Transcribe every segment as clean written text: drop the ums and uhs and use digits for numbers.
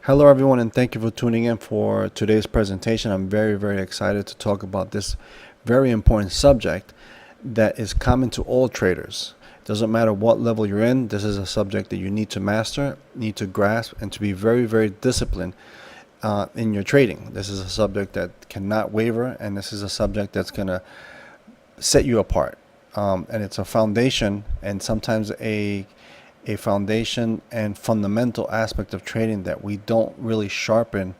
Hello, everyone, and thank you for tuning in for today's presentation. I'm very, very excited to talk about this very important subject that is common to all traders. It doesn't matter what level you're in, this is a subject that you need to master, need to grasp, and to be very, very disciplined in your trading. This is a subject that cannot waver, and this is a subject that's going to set you apart. And it's a foundation and sometimes a foundation and fundamental aspect of trading that we don't really sharpen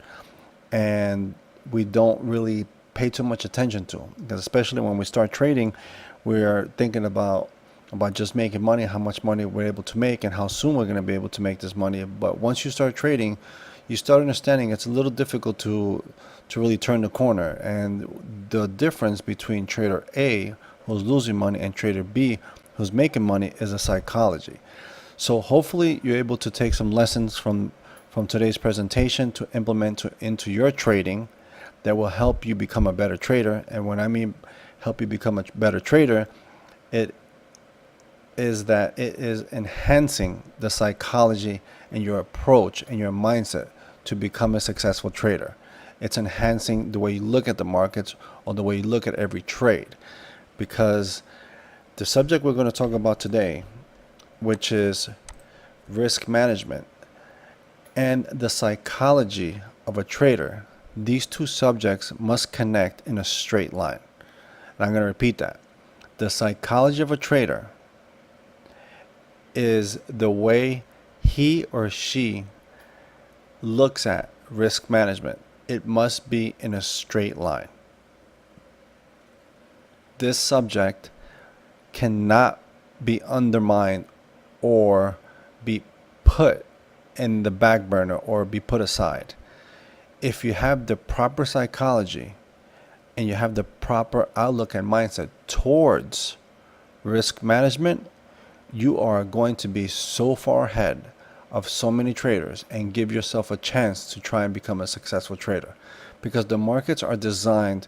and we don't really pay too much attention to, because especially when we start trading, we're thinking about just making money, how much money we're able to make and how soon we're going to be able to make this money. But once you start trading, you start understanding it's a little difficult to really turn the corner. And the difference between trader A, who's losing money, and trader B, who's making money, is a psychology. So hopefully you're able to take some lessons from today's presentation to implement into your trading that will help you become a better trader. And when I mean help you become a better trader, it is that it is enhancing the psychology and your approach and your mindset to become a successful trader. It's enhancing the way you look at the markets or the way you look at every trade, because the subject we're going to talk about today, which is risk management and the psychology of a trader, these two subjects must connect in a straight line. And I'm going to repeat that. The psychology of a trader is the way he or she looks at risk management. It must be in a straight line. This subject cannot be undermined or be put in the back burner or be put aside. If you have the proper psychology and you have the proper outlook and mindset towards risk management, you are going to be so far ahead of so many traders and give yourself a chance to try and become a successful trader, because the markets are designed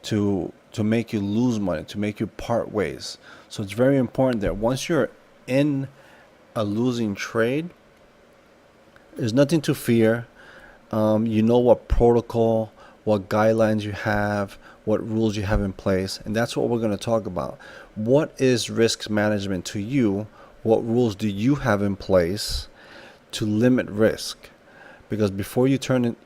to make you lose money, to make you part ways. So it's very important that once you're in a losing trade, there's nothing to fear. You know what protocol, what guidelines you have, what rules you have in place, and that's what we're going to talk about. What is risk management to you? What rules do you have in place to limit risk? Because before you turn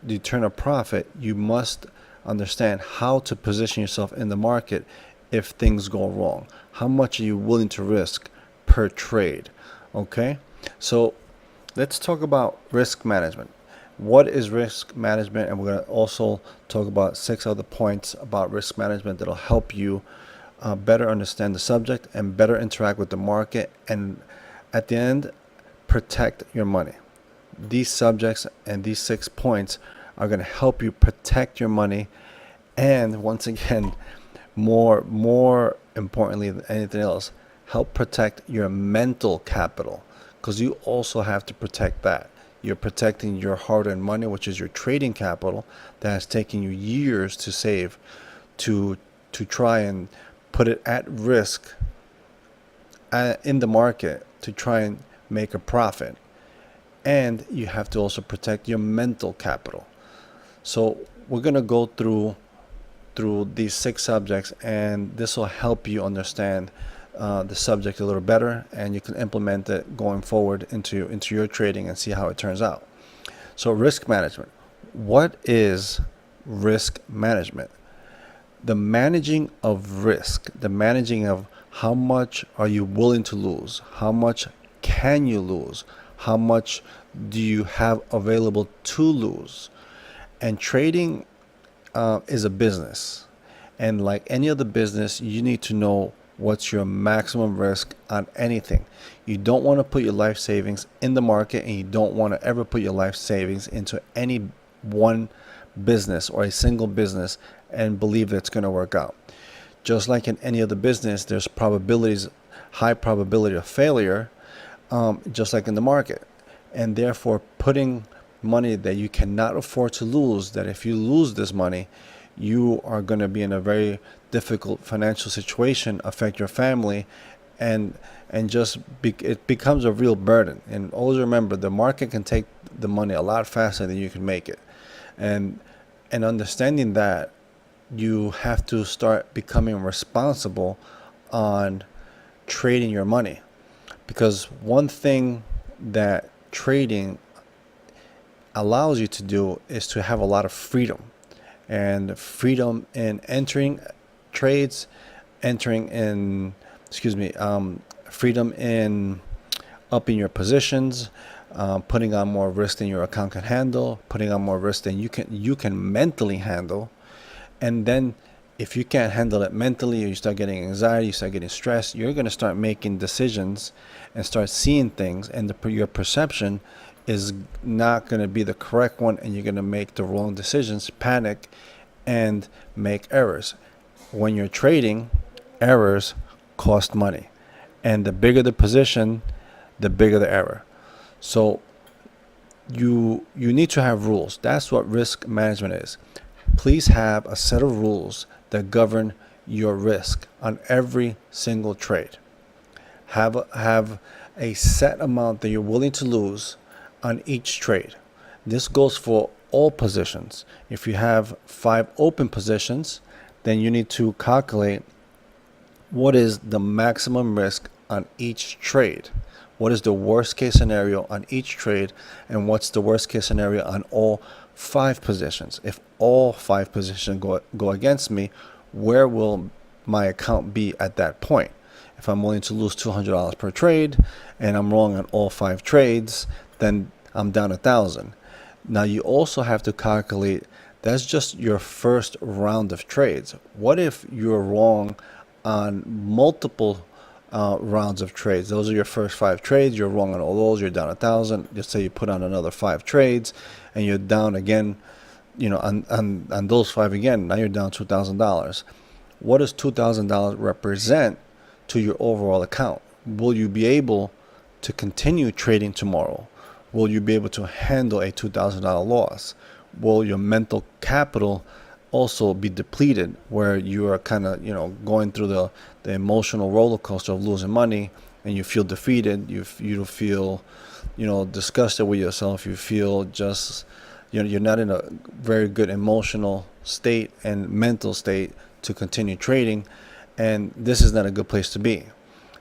a profit, you must understand how to position yourself in the market if things go wrong. How much are you willing to risk per trade? Okay, so let's talk about risk management. What is risk management? And we're going to also talk about 6 other points about risk management that'll help you better understand the subject and better interact with the market, and at the end, protect your money. These subjects and these 6 points are going to help you protect your money, and once again, more importantly than anything else, help protect your mental capital, because you also have to protect that. You're protecting your hard-earned money, which is your trading capital that has taken you years to save, to try and put it at risk in the market to try and make a profit. And you have to also protect your mental capital. So we're going to go through these 6 subjects, and this will help you understand the subject a little better, and you can implement it going forward into your trading and see how it turns out. So risk management. What is risk management? The managing of risk, the managing of how much are you willing to lose, how much can you lose, how much do you have available to lose. And trading is a business, and like any other business, you need to know what's your maximum risk on anything. You don't want to put your life savings in the market, and you don't want to ever put your life savings into any one business or a single business and believe that it's going to work out. Just like in any other business, there's probabilities, high probability of failure, just like in the market. And therefore, putting money that you cannot afford to lose, that if you lose this money, you are going to be in a very difficult financial situation, affect your family, and just it becomes a real burden. And always remember, the market can take the money a lot faster than you can make it. And understanding that, you have to start becoming responsible on trading your money. Because one thing that trading allows you to do is to have a lot of freedom, and freedom in entering trades, entering in, freedom in upping your positions, putting on more risk than your account can handle, putting on more risk than you can mentally handle. And then if you can't handle it mentally, or you start getting anxiety, you start getting stressed, you're going to start making decisions and start seeing things, and your perception is not going to be the correct one, and you're going to make the wrong decisions, panic, and make errors. When you're trading, errors cost money, and the bigger the position, the bigger the error. So you need to have rules. That's what risk management is. Please have a set of rules that govern your risk on every single trade. Have a set amount that you're willing to lose on each trade. This goes for all positions. If you have 5 open positions, then you need to calculate what is the maximum risk on each trade. What is the worst case scenario on each trade, and what's the worst case scenario on all 5 positions? If all 5 positions go against me, where will my account be at that point? If I'm willing to lose $200 per trade and I'm wrong on all 5 trades, then I'm down $1,000. Now you also have to calculate, that's just your first round of trades. What if you're wrong on multiple rounds of trades? Those are your first 5 trades. You're wrong on all those. You're down $1,000. Just say you put on another 5 trades and you're down again, on those 5 again. Now you're down $2,000. What does $2,000 represent to your overall account? Will you be able to continue trading tomorrow? Will you be able to handle a $2,000 loss? Will your mental capital also be depleted, where you are kind of going through the emotional roller coaster of losing money, and you feel defeated, you feel disgusted with yourself, you feel just you're not in a very good emotional state and mental state to continue trading, and this is not a good place to be.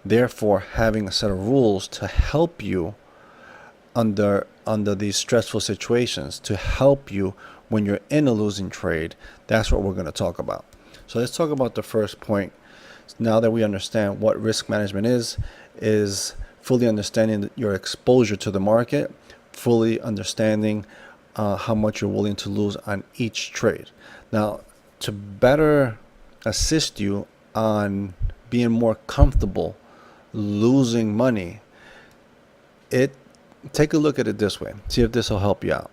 Therefore, having a set of rules to help you under these stressful situations, to help you when you're in a losing trade, that's what we're going to talk about. So let's talk about the first point. Now that we understand what risk management is fully understanding your exposure to the market, fully understanding how much you're willing to lose on each trade. Now, to better assist you on being more comfortable losing money, take a look at it this way. See if this will help you out.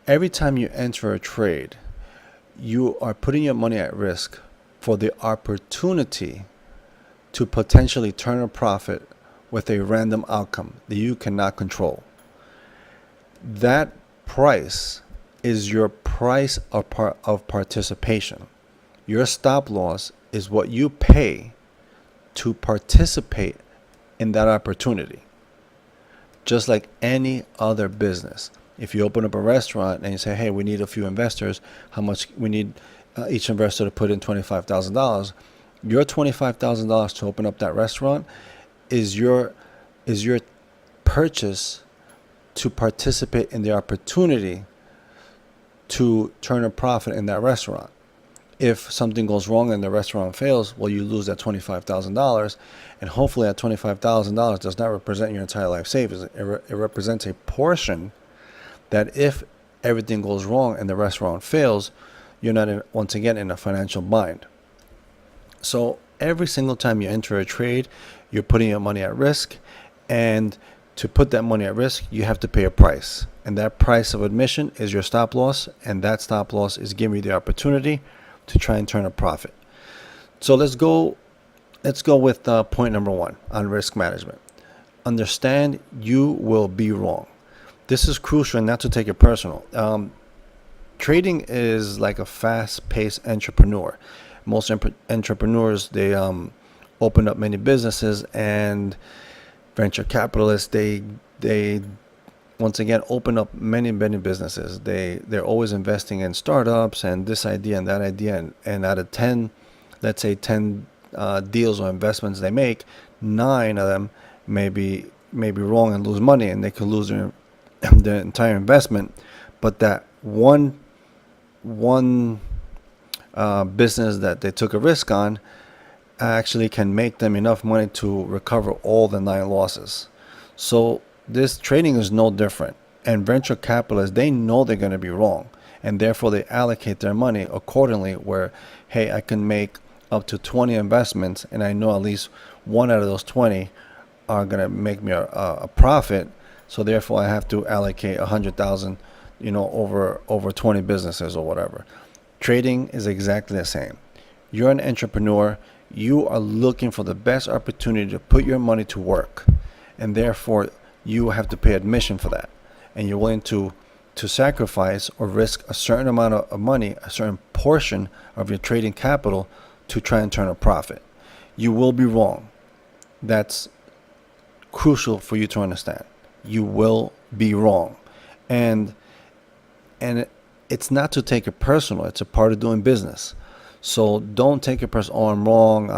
Every time you enter a trade, you are putting your money at risk for the opportunity to potentially turn a profit with a random outcome that you cannot control. That price is your price of participation. Your stop loss is what you pay to participate in that opportunity. Just like any other business. If you open up a restaurant and you say, hey, we need a few investors, how much we need each investor to put in $25,000, your $25,000 to open up that restaurant is your purchase to participate in the opportunity to turn a profit in that restaurant. If something goes wrong and the restaurant fails, well, you lose that $25,000, and hopefully that $25,000 does not represent your entire life savings. It represents a portion that if everything goes wrong and the restaurant fails, you're not once again in a financial bind. So every single time you enter a trade, you're putting your money at risk, and to put that money at risk, you have to pay a price, and that price of admission is your stop loss, and that stop loss is giving you the opportunity to try and turn a profit. So let's go with point number 1 on risk management. Understand you will be wrong. This is crucial, and not to take it personal. Trading is like a fast-paced entrepreneur. Most entrepreneurs, they opened up many businesses, and venture capitalists, they once again open up many businesses. They're always investing in startups and this idea and that idea, and out of 10, let's say 10 deals or investments they make, 9 of them may be wrong and lose money, and they could lose their entire investment. But that one business that they took a risk on actually can make them enough money to recover all the 9 losses. So this trading is no different. And venture capitalists, they know they're going to be wrong, and therefore they allocate their money accordingly, where, hey, I can make up to 20 investments, and I know at least one out of those 20 are going to make me a profit. So therefore I have to allocate 100,000, over 20 businesses or whatever. Trading is exactly the same. You're an entrepreneur. You are looking for the best opportunity to put your money to work, and therefore you have to pay admission for that, and you're willing to sacrifice or risk a certain amount of money, a certain portion of your trading capital, to try and turn a profit. You will be wrong. That's crucial for you to understand. You will be wrong, and it's not to take it personal. It's a part of doing business. So don't take it personal. Oh, I'm wrong.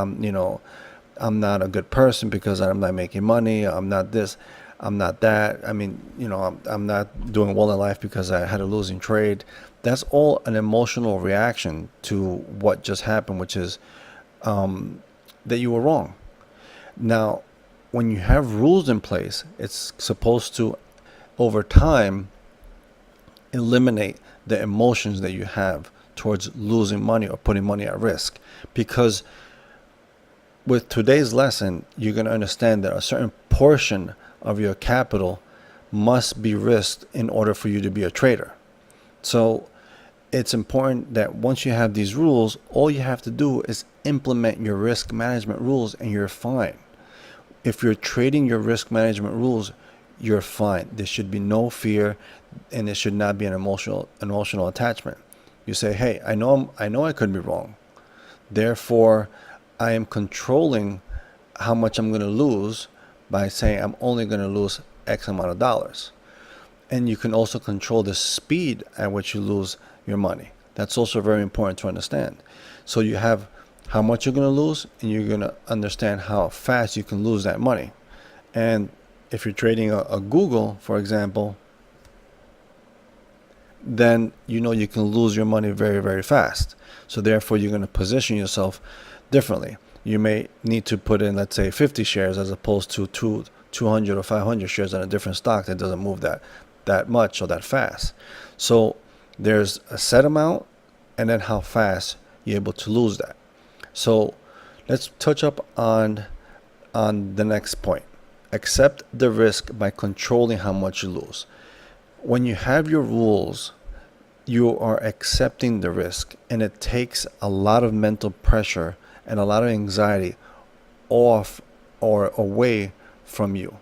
I'm not a good person because I'm not making money. I'm not this. I'm not that. I'm not doing well in life because I had a losing trade. That's all an emotional reaction to what just happened, which is that you were wrong. Now, when you have rules in place, it's supposed to, over time, eliminate the emotions that you have towards losing money or putting money at risk. Because with today's lesson, you're going to understand that a certain portion of your capital must be risked in order for you to be a trader. So it's important that once you have these rules, all you have to do is implement your risk management rules, and you're fine. If you're trading your risk management rules, you're fine. There should be no fear, and there should not be an emotional attachment. You say, hey, I know I could be wrong. Therefore, I am controlling how much I'm going to lose by saying I'm only going to lose X amount of dollars. And you can also control the speed at which you lose your money. That's also very important to understand. So you have how much you're going to lose, and you're going to understand how fast you can lose that money. And if you're trading a Google, for example, then you can lose your money very, very fast. So therefore, you're going to position yourself differently. You may need to put in, let's say, 50 shares as opposed to 200 or 500 shares in a different stock that doesn't move that much or that fast. So there's a set amount, and then how fast you're able to lose that. So let's touch up on the next point. Accept the risk by controlling how much you lose. When you have your rules, you are accepting the risk, and it takes a lot of mental pressure and a lot of anxiety off or away from you.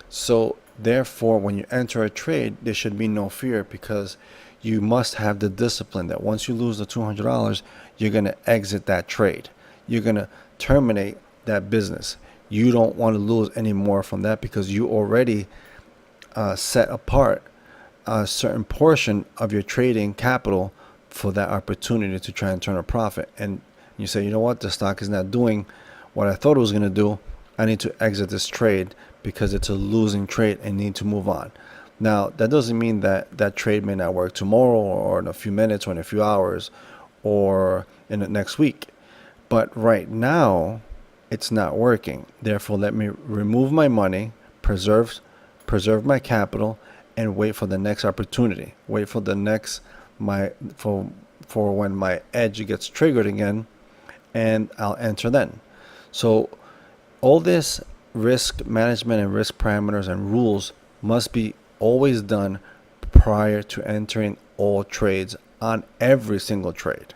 So therefore, when you enter a trade, there should be no fear, because you must have the discipline that once you lose the $200, you're going to exit that trade. You're going to terminate that business. You don't want to lose any more from that, because you already set apart a certain portion of your trading capital for that opportunity to try and turn a profit. And you say, you know what, the stock is not doing what I thought it was going to do. I need to exit this trade because it's a losing trade and need to move on. Now, that doesn't mean that that trade may not work tomorrow, or in a few minutes, or in a few hours, or in the next week. But right now, it's not working. Therefore, let me remove my money, preserve my capital, and wait for the next opportunity. Wait for the next for when my edge gets triggered again, and I'll enter then. So all this risk management and risk parameters and rules must be always done prior to entering all trades on every single trade.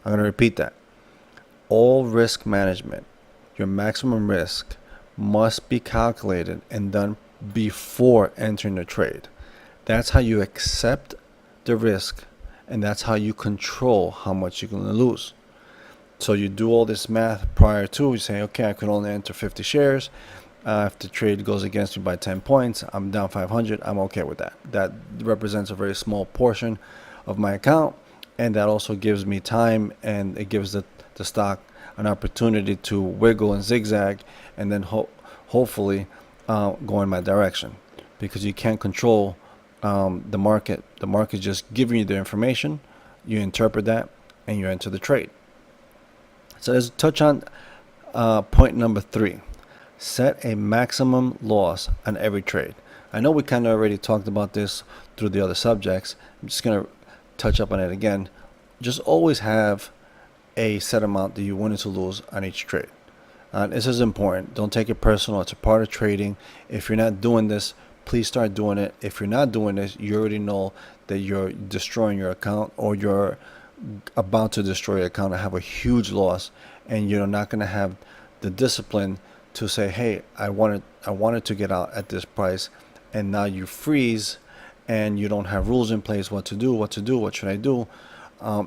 I'm going to repeat that. All risk management, your maximum risk, must be calculated and done before entering the trade. That's how you accept the risk, and that's how you control how much you're going to lose. So you do all this math prior to, you say, okay, I could only enter 50 shares. If the trade goes against me by 10 points, I'm down 500. I'm okay with that. That represents a very small portion of my account, and that also gives me time, and it gives the stock an opportunity to wiggle and zigzag, and then hopefully go in my direction, because you can't control the market. The market just giving you the information, you interpret that, and you enter the trade. So let's touch on point number 3. Set a maximum loss on every trade. I know we kind of already talked about this through the other subjects. I'm just going to touch up on it again. Just always have a set amount that you want to lose on each trade. This is important. Don't take it personal. It's a part of trading. If you're not doing this, please start doing it. If you're not doing this, you already know that you're destroying your account, or you're about to destroy your account and have a huge loss, and you're not going to have the discipline to say, hey, I wanted to get out at this price, and now you freeze and you don't have rules in place, what should I do.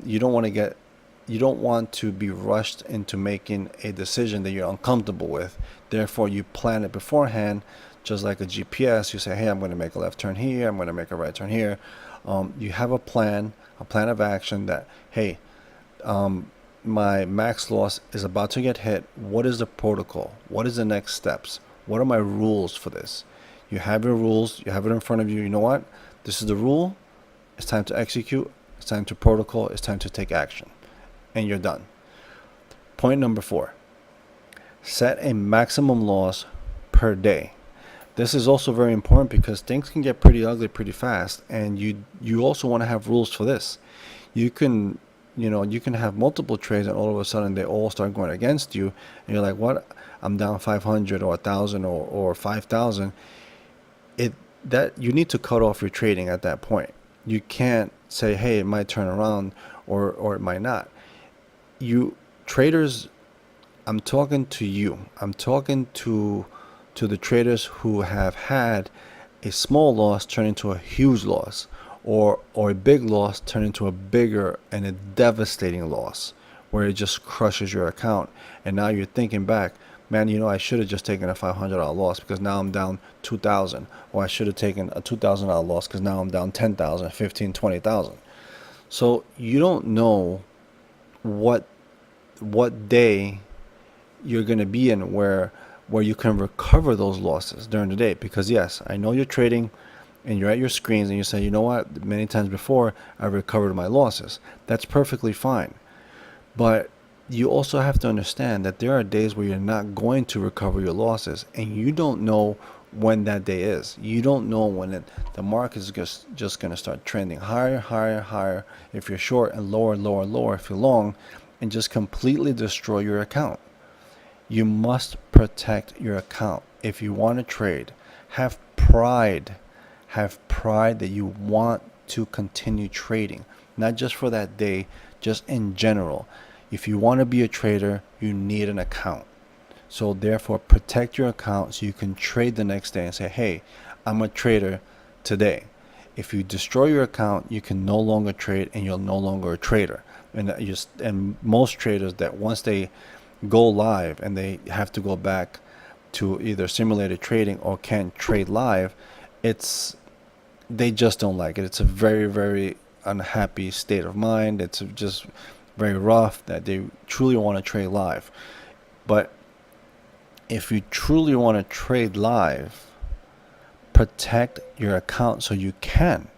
You don't want to be rushed into making a decision that you're uncomfortable with. Therefore, you plan it beforehand, just like a GPS. You say, hey, I'm going to make a left turn here, I'm going to make a right turn here. You have a plan of action that, hey, my max loss is about to get hit. What is the protocol? What is the next steps? What are my rules for this? You have your rules. You have it in front of you. You know what? This is the rule. It's time to execute. It's time to protocol. It's time to take action. And you're done. Point number 4. Set a maximum loss per day. This is also very important, because things can get pretty ugly pretty fast, and you also want to have rules for this. You can have multiple trades, and all of a sudden they all start going against you, and you're like, what? I'm down 500 or 1,000 or 5,000. That you need to cut off your trading at that point. You can't say, hey, it might turn around, or it might not. You traders, I'm talking to you. I'm talking to the traders who have had a small loss turn into a huge loss, or a big loss turn into a bigger and a devastating loss, where it just crushes your account. And now you're thinking back, man, I should have just taken a $500 loss, because now I'm down 2,000, or I should have taken a $2,000 loss, because now I'm down 10,000, 15, 20,000. So you don't know what day you're going to be in where you can recover those losses during the day. Because yes, I know you're trading and you're at your screens and you say, you know what, many times before I recovered my losses. That's perfectly fine. But you also have to understand that there are days where you're not going to recover your losses, and you don't know when that day is. You don't know when the market is just going to start trending higher, higher, higher if you're short, and lower, lower, lower if you're long, and just completely destroy your account. You must protect your account. If you want to trade, have pride. Have pride that you want to continue trading, not just for that day, just in general. If you want to be a trader, you need an account. So therefore, protect your account so you can trade the next day and say, hey, I'm a trader today. If you destroy your account, you can no longer trade, and you're no longer a trader. And most traders, that once they go live and they have to go back to either simulated trading or can't trade live, they just don't like it. It's a very, very unhappy state of mind. It's just very rough that they truly want to trade live. But if you truly want to trade live, protect your account so you can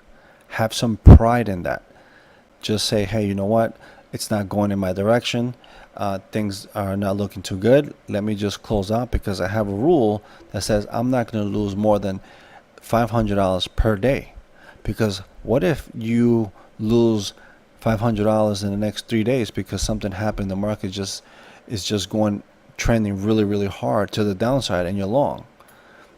have some pride in that. Just say, hey, you know what? It's not going in my direction. Things are not looking too good. Let me just close out, because I have a rule that says I'm not going to lose more than $500 per day. Because what if you lose $500 in the next 3 days because something happened? The market is just trending really, really hard to the downside, and you're long.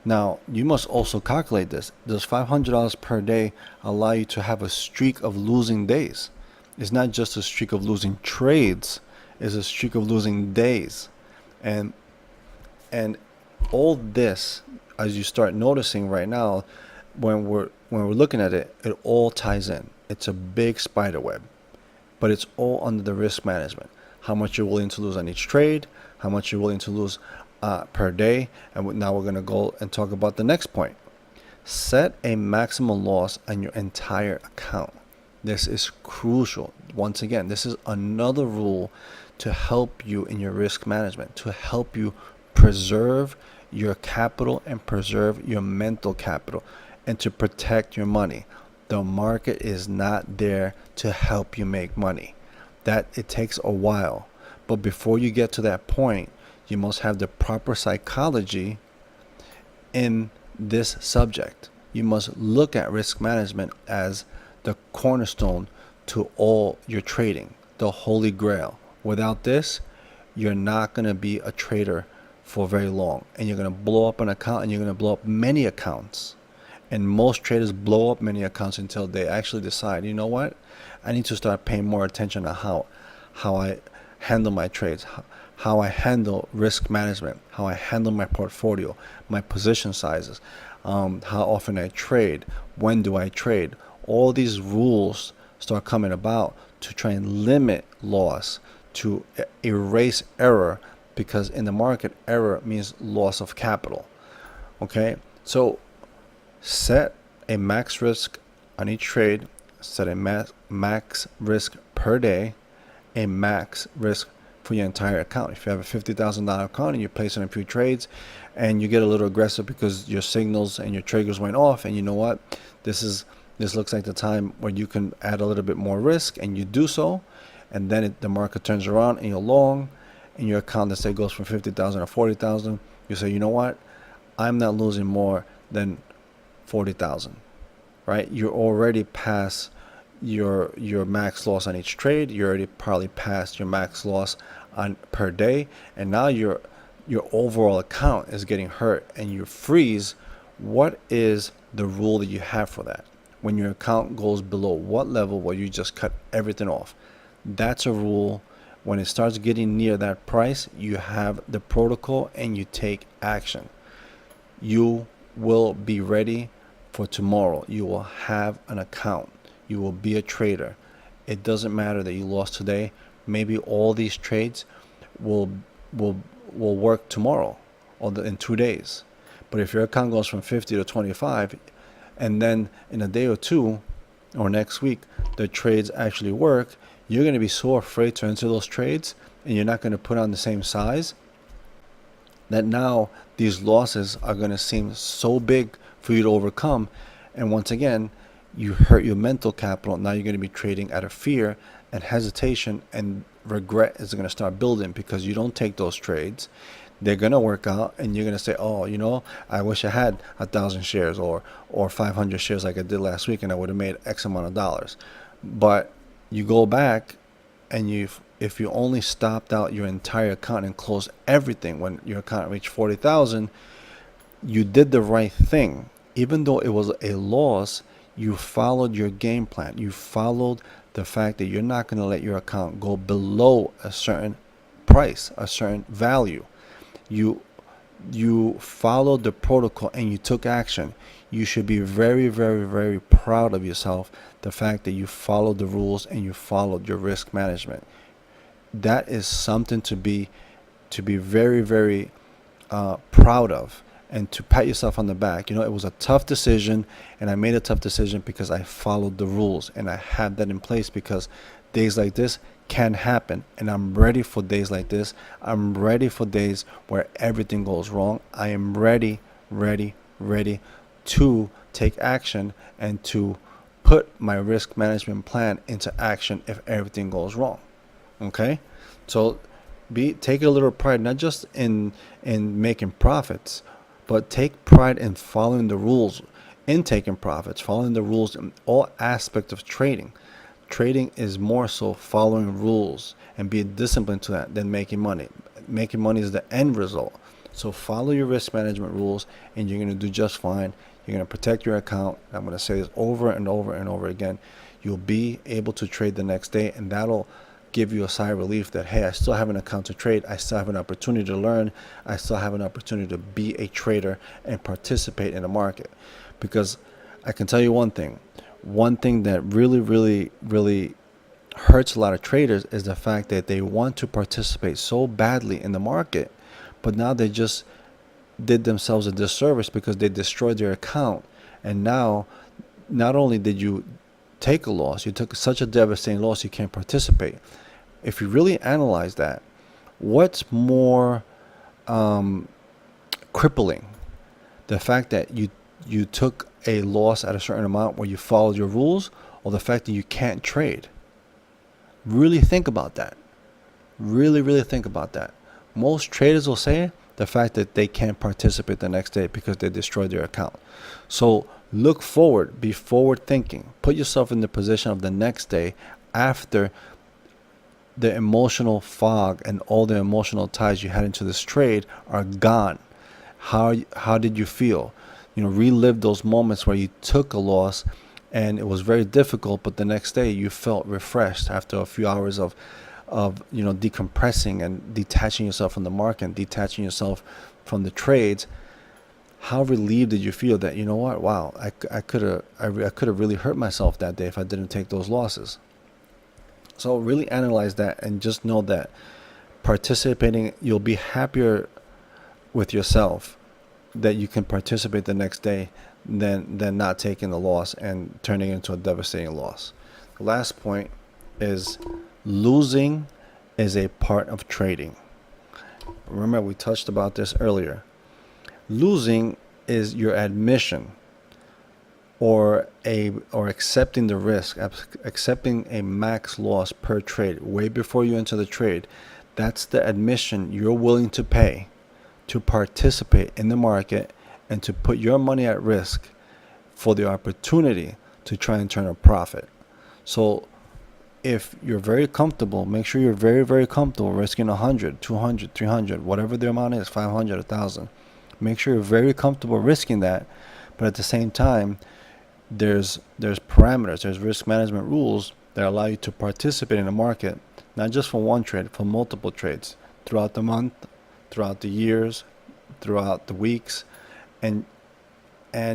Now, you must also calculate this. Does $500 per day allow you to have a streak of losing days? It's not just a streak of losing trades. It's a streak of losing days. And all this, as you start noticing right now, when we're looking at it, it all ties in. It's a big spider web, but it's all under the risk management. how much you're willing to lose on each trade, how much you're willing to lose per day. And now we're going to go and talk about the next point. Set a maximum loss on your entire account. This is crucial. Once again, this is another rule to help you in your risk management, to help you preserve your capital and preserve your mental capital, and to protect your money. The market is not there to help you make money. That it takes a while. But before you get to that point, you must have the proper psychology in this subject. You must look at risk management as the cornerstone to all your trading, the holy grail. Without this, you're not going to be a trader for very long, and you're going to blow up an account, and you're going to blow up many accounts. And most traders blow up many accounts until they actually decide, you know what, I need to start paying more attention to how I handle my trades, how I handle risk management, how I handle my portfolio, my position sizes, how often I trade, when do I trade. All these rules start coming about to try and limit loss, to erase error, because in the market, error means loss of capital. Okay, so set a max risk on each trade, set a max risk per day, a max risk for your entire account. If you have a $50,000 account and you're placing a few trades and you get a little aggressive because your signals and your triggers went off, and you know what, this looks like the time where you can add a little bit more risk, and you do so, and then the market turns around and you're long, and your account, let's say, goes from 50,000 to 40,000, you say, you know what, I'm not losing more than 40,000, right? You're already past your max loss on each trade. You're already probably past your max loss on per day, and now your overall account is getting hurt and you freeze. What is the rule that you have for that? When your account goes below what level will you just cut everything off? That's a rule. When it starts getting near that price, you have the protocol and you take action. You will be ready for tomorrow. You will have an account. You will be a trader. It doesn't matter that you lost today. Maybe all these trades will work tomorrow or in 2 days. But if your account goes from 50 to 25, and then in a day or two or next week the trades actually work, you're going to be so afraid to enter those trades, and you're not going to put on the same size, that now these losses are going to seem so big for you to overcome. And once again, you hurt your mental capital. Now you're going to be trading out of fear and hesitation, and regret is going to start building because you don't take those trades. They're going to work out, and you're going to say, oh, you know, I wish I had 1,000 shares or 500 shares like I did last week, and I would have made X amount of dollars. But you go back, and if you only stopped out your entire account and closed everything when your account reached 40,000, you did the right thing. Even though it was a loss, you followed your game plan. You followed the fact that you're not going to let your account go below a certain price, a certain value. You followed the protocol and you took action. You should be very, very, very proud of yourself, the fact that you followed the rules and you followed your risk management. That is something to be very, very proud of, and to pat yourself on the back. You know, it was a tough decision, and I made a tough decision because I followed the rules, and I had that in place because days like this can happen, and I'm ready for days like this. I'm ready for days where everything goes wrong. I am ready to take action and to put my risk management plan into action if everything goes wrong. Okay, so take a little pride, not just in making profits, but take pride in following the rules, in taking profits, following the rules in all aspects of trading. Trading is more so following rules and being disciplined to that than making money. Making money is the end result. So follow your risk management rules, and you're going to do just fine. You're going to protect your account. I'm going to say this over and over and over again. You'll be able to trade the next day, and that'll give you a sigh of relief that, hey, I still have an account to trade. I still have an opportunity to learn. I still have an opportunity to be a trader and participate in the market. Because I can tell you one thing that really hurts a lot of traders is the fact that they want to participate so badly in the market, but now they just did themselves a disservice because they destroyed their account. And now, not only did you take a loss, you took such a devastating loss you can't participate. If you really analyze that, what's more crippling? The fact that you took a loss at a certain amount where you followed your rules, or the fact that you can't trade? Really think about that. Really think about that. Most traders will say the fact that they can't participate the next day because they destroyed their account. So look forward, be forward thinking. Put yourself in the position of the next day after the emotional fog and all the emotional ties you had into this trade are gone. How did you feel? Relive those moments where you took a loss and it was very difficult, but the next day you felt refreshed after a few hours of decompressing and detaching yourself from the market and detaching yourself from the trades. How relieved did you feel that, wow, I could have really hurt myself that day if I didn't take those losses? So really analyze that and just know that participating, you'll be happier with yourself that you can participate the next day than not taking the loss and turning it into a devastating loss. The last point is losing is a part of trading. Remember, we touched about this earlier. Losing is your admission or accepting the risk, accepting a max loss per trade way before you enter the trade. That's the admission you're willing to pay to participate in the market and to put your money at risk for the opportunity to try and turn a profit. So if you're very comfortable, make sure you're very comfortable risking 100, 200, 300, whatever the amount is, 500, 1,000. Make sure you're very comfortable risking that, but at the same time, there's parameters, there's risk management rules that allow you to participate in the market, not just for one trade, for multiple trades throughout the month, throughout the years, throughout the weeks, and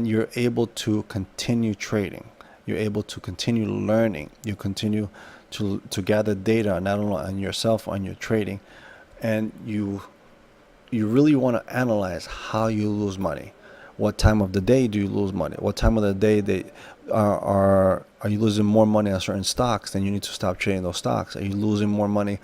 you're able to continue trading. You're able to continue learning. You continue to gather data not only on yourself, on your trading, and you really want to analyze how you lose money. What time of the day do you lose money? What time of the day are you losing more money on certain stocks? Then you need to stop trading those stocks. Are you losing more money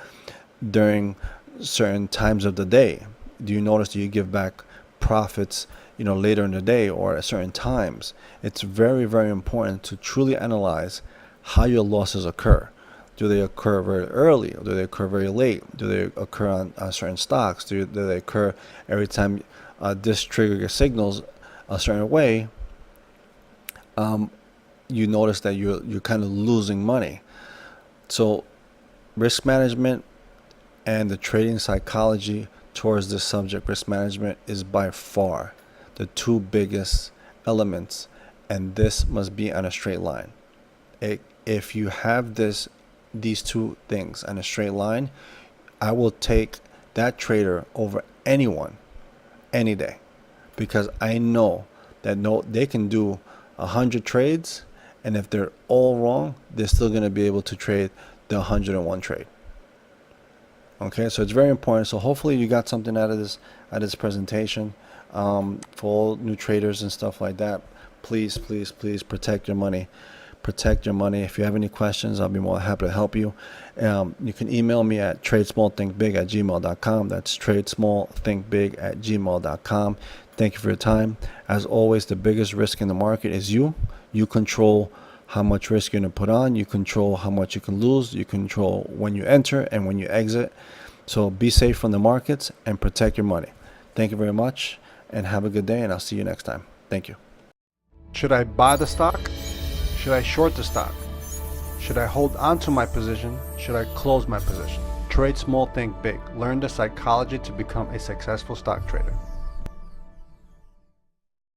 during certain times of the day? Do you notice that you give back profits later in the day or at certain times? It's very important to truly analyze how your losses occur. Do they occur very early? Do they occur very late? Do they occur on certain stocks? Do they occur every time this trigger signals a certain way? You notice that you're kind of losing money. So risk management and the trading psychology towards this subject, risk management, is by far the two biggest elements, and this must be on a straight line. If you have these two things on a straight line, I will take that trader over anyone any day, because I know that they can do 100 trades, and if they're all wrong, they're still going to be able to trade the 101 trade. Okay, so it's very important. So hopefully you got something out of this presentation. For all new traders and stuff like that, please protect your money. Protect your money. If you have any questions, I'll be more happy to help you. You can email me at tradesmallthinkbig@gmail.com. That's tradesmallthinkbig@gmail.com. Thank you for your time. As always, the biggest risk in the market is you. You control how much risk you're going to put on. You control how much you can lose. You control when you enter and when you exit. So be safe from the markets and protect your money. Thank you very much, and have a good day, and I'll see you next time. Thank you. Should I buy the stock? Should I short the stock? Should I hold on to my position? Should I close my position? Trade small, think big. Learn the psychology to become a successful stock trader.